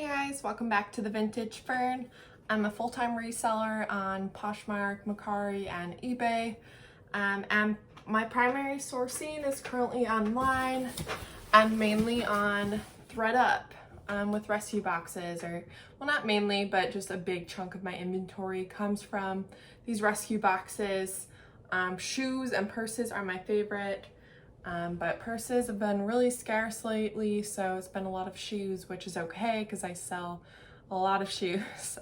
Hey guys, welcome back to the Vintage Fern. I'm a full-time reseller on Poshmark, Mercari, and eBay. And my primary sourcing is currently online and mainly on ThredUP with rescue boxes, or well, not mainly, but just a big chunk of my inventory comes from these rescue boxes. Shoes and purses are my favorite. But purses have been really scarce lately, so it's been a lot of shoes, which is okay because I sell a lot of shoes.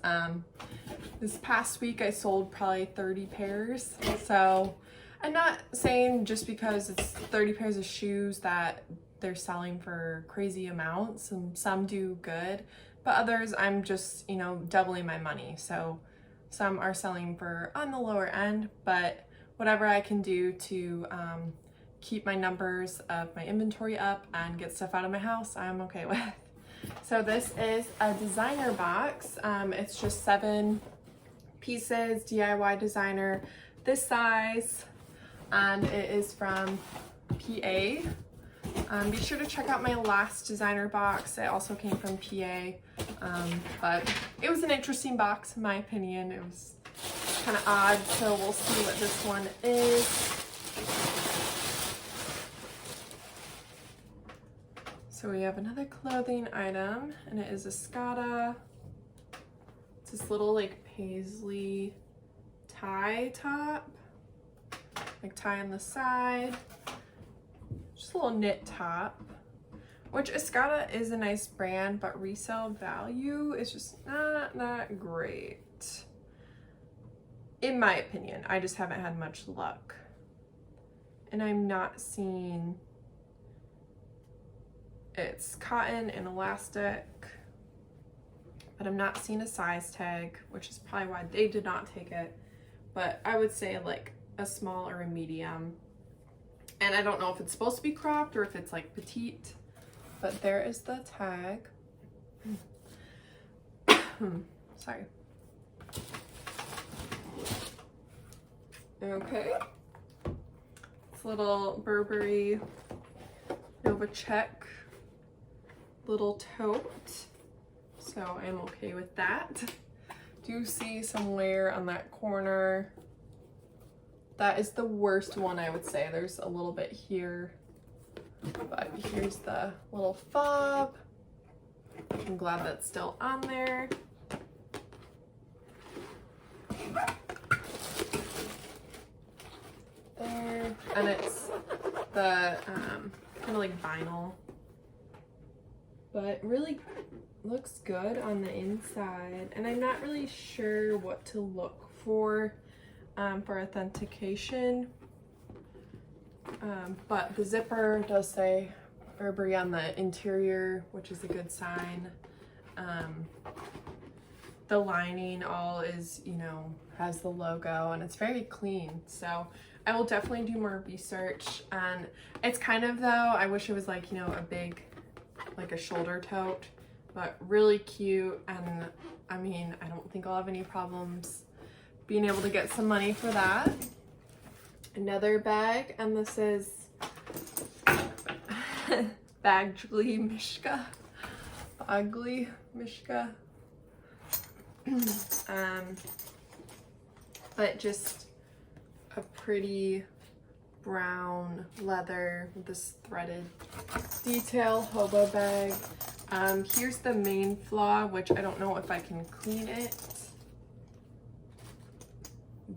This past week I sold probably 30 pairs, so I'm not saying just because it's 30 pairs of shoes that they're selling for crazy amounts, and some do good, but others I'm just, doubling my money. So some are selling for on the lower end, but whatever I can do to keep my numbers of my inventory up and get stuff out of my house, I'm okay with. So this is a designer box. It's just 7 pieces, DIY designer, this size, and it is from PA. Be sure to check out my last designer box. It also came from PA, but it was an interesting box in my opinion. It was kind of odd, so we'll see what this one is. So we have another clothing item, and it is a Skada. It's this little like paisley tie top, like tie on the side, just a little knit top, which Skada is a nice brand, but resale value is just not that great. In my opinion, I just haven't had much luck. And I'm not seeing, it's cotton and elastic, but I'm not seeing a size tag, which is probably why they did not take it. But I would say like a small or a medium. And I don't know if it's supposed to be cropped or if it's like petite, but there is the tag. Sorry. Okay. It's a little Burberry Nova check little tote, so I'm okay with that. Do see some wear on that corner. That is the worst one, I would say. There's a little bit here, but here's the little fob. I'm glad that's still on there. There, and it's the kind of like vinyl, but really looks good on the inside. And I'm not really sure what to look for authentication, but the zipper does say Burberry on the interior, which is a good sign. The lining all is, has the logo, and it's very clean, so I will definitely do more research. And it's kind of, though, I wish it was like, a big, like a shoulder tote, but really cute. And I mean, I don't think I'll have any problems being able to get some money for that. Another bag, and this is Bagley Mishka. Bagley Mishka. But just a pretty brown leather with this threaded detail hobo bag. Here's the main flaw, which I don't know if I can clean it,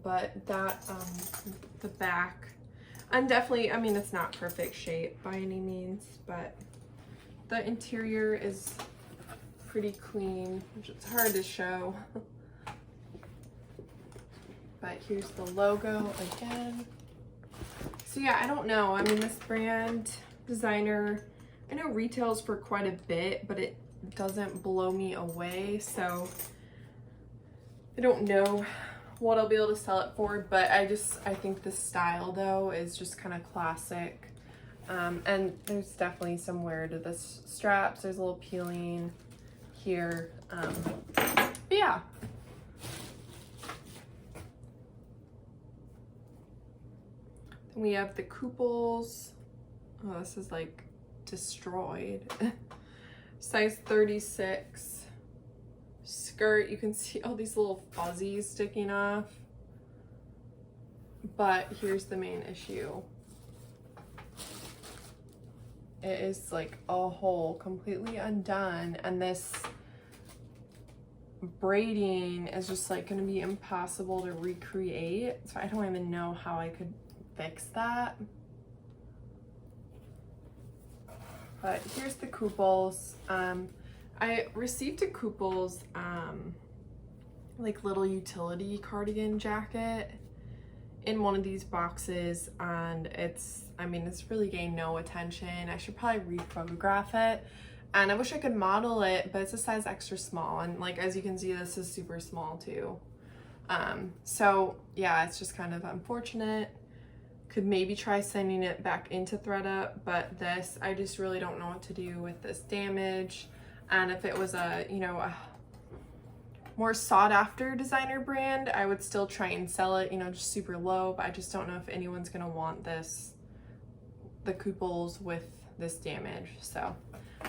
but that the back, I'm definitely, I mean, it's not perfect shape by any means, but the interior is pretty clean, which is hard to show. But here's the logo again. So yeah, I don't know. I mean, this brand, designer, I know retails for quite a bit, but it doesn't blow me away. So I don't know what I'll be able to sell it for, but I think the style though is just kind of classic. And there's definitely some wear to the straps. There's a little peeling here. But yeah. Then we have the couples. Oh, this is like destroyed. Size 36. skirt. You can see all these little fuzzies sticking off. But here's the main issue. It is like a hole completely undone, and this braiding is just like gonna be impossible to recreate. So I don't even know how I could fix that. But here's the couples. I received a couples like little utility cardigan jacket in one of these boxes, and it's really getting no attention. I should probably re-photograph it, and I wish I could model it, but it's a size extra small, and like as you can see, this is super small too. So yeah, it's just kind of unfortunate. Could maybe try sending it back into ThredUP, but this, I just really don't know what to do with this damage. And if it was a, you know, a more sought after designer brand, I would still try and sell it, you know, just super low, but I just don't know if anyone's gonna want this, the couples with this damage. So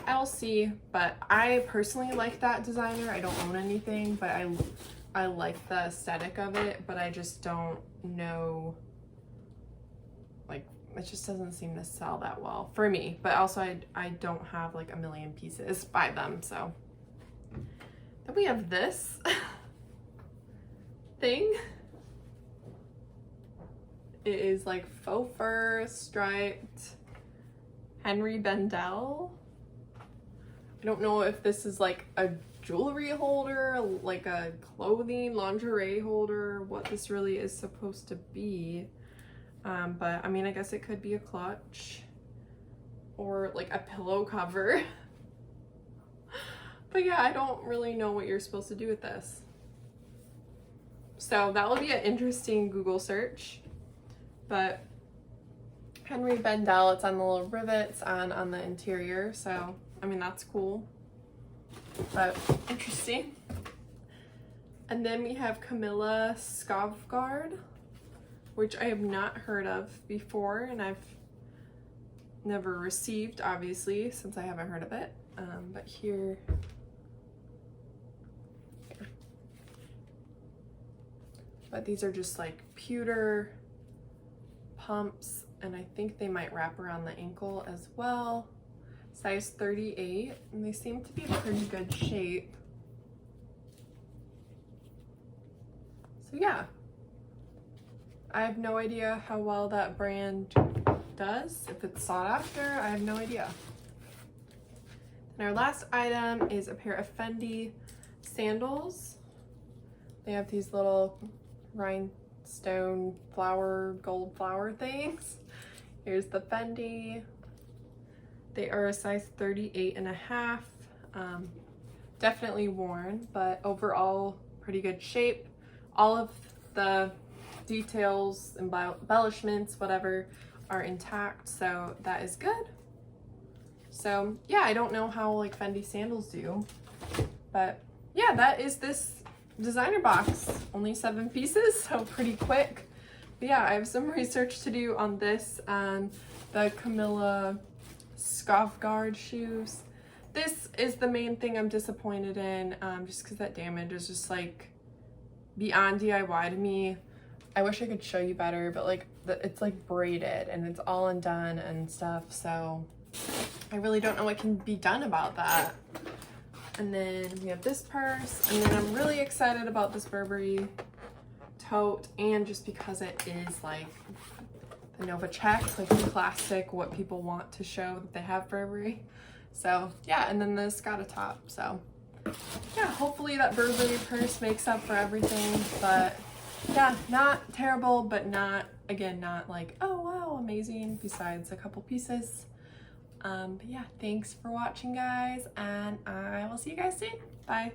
I'll see, but I personally like that designer. I don't own anything, but I like the aesthetic of it, but I just don't know, like, it just doesn't seem to sell that well for me. But also I don't have like a million pieces by them. So then we have this thing. It is like faux fur striped Henry Bendel. I don't know if this is like a jewelry holder, like a clothing lingerie holder, what this really is supposed to be. But I mean, I guess it could be a clutch or like a pillow cover. But yeah, I don't really know what you're supposed to do with this. So that will be an interesting Google search. But Henry Bendel, it's on the little rivets on the interior. So, I mean, that's cool, but interesting. And then we have Camilla Skovgaard, which I have not heard of before, and I've never received, obviously, since I haven't heard of it. But here. But these are just like pewter pumps, and I think they might wrap around the ankle as well. Size 38, and they seem to be in pretty good shape. So yeah. I have no idea how well that brand does. If it's sought after, I have no idea. And our last item is a pair of Fendi sandals. They have these little rhinestone flower, gold flower things. Here's the Fendi. They are a size 38.5. Definitely worn, but overall pretty good shape. All of the details, embellishments, whatever, are intact, so that is good. So yeah, I don't know how like Fendi sandals do, but yeah, that is this designer box. Only 7 pieces, so pretty quick. But yeah, I have some research to do on this and the Camilla Skovgaard shoes. This is the main thing I'm disappointed in, just because that damage is just like beyond DIY to me. I wish I could show you better, but like it's like braided and it's all undone and stuff, so I really don't know what can be done about that. And then we have this purse, and then I'm really excited about this Burberry tote, and just because it is like the Nova check, like the classic what people want to show that they have Burberry. So yeah, and then this got a top, so yeah, hopefully that Burberry purse makes up for everything. But yeah, not terrible, but not, again, not like, oh wow, amazing, besides a couple pieces. But yeah, thanks for watching, guys, and I will see you guys soon. Bye.